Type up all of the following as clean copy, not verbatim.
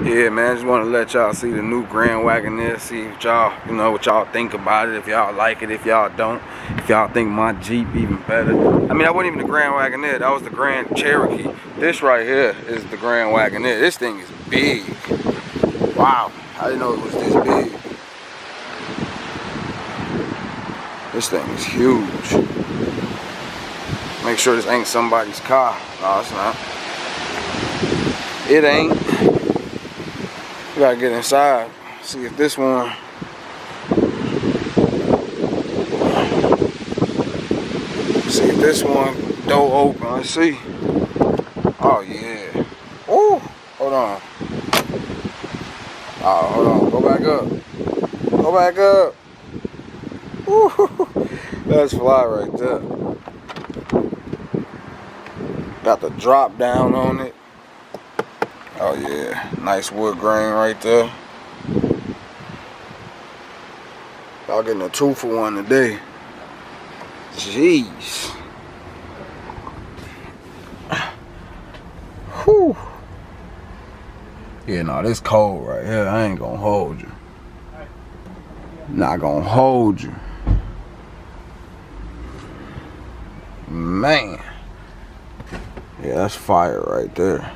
Yeah, man, just want to let y'all see the new Grand Wagoneer, see if y'all, what y'all think about it, if y'all like it, if y'all don't, if y'all think my Jeep even better. I mean, that wasn't even the Grand Wagoneer, that was the Grand Cherokee. This right here is the Grand Wagoneer. This thing is big. Wow, I didn't know it was this big. This thing is huge. Make sure this ain't somebody's car. No, it's not. It ain't. We gotta get inside, see if this one. See if this one door open. Let's see. Oh yeah. Ooh, hold on. Oh, hold on. Go back up. Go back up. Ooh, that's fly right there. Got the drop down on it. Oh yeah, nice wood grain right there. Y'all getting a 2-for-1 today. Jeez. Whew. Yeah, no, this cold right here. I ain't gonna hold you. Not gonna hold you. Man. Yeah, that's fire right there.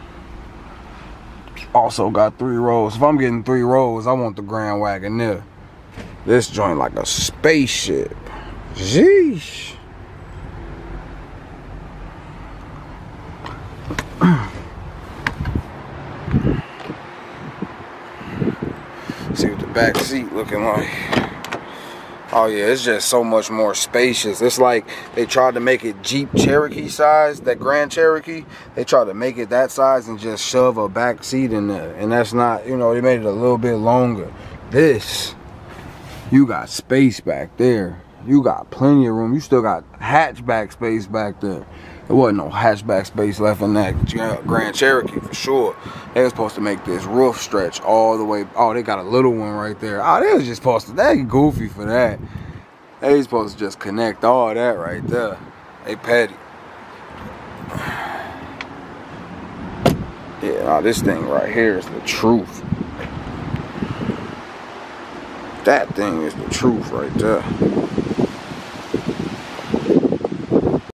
Also got 3 rows. If I'm getting 3 rows, I want the Grand Wagoneer. This joint like a spaceship. Jeez. See what the back seat looking like. Oh yeah, it's just so much more spacious. It's like they tried to make it Jeep Cherokee size, that Grand Cherokee. They tried to make it that size and just shove a back seat in there. And that's not, they made it a little bit longer. This, you got space back there. You got plenty of room. You still got hatchback space back there. There wasn't no hatchback space left in that Grand Cherokee for sure. They were supposed to make this roof stretch all the way. Oh, they got a little one right there. Oh, they was just supposed to. They goofy for that. They was supposed to just connect all that right there. They petty. Yeah, nah, this thing right here is the truth. That thing is the truth right there.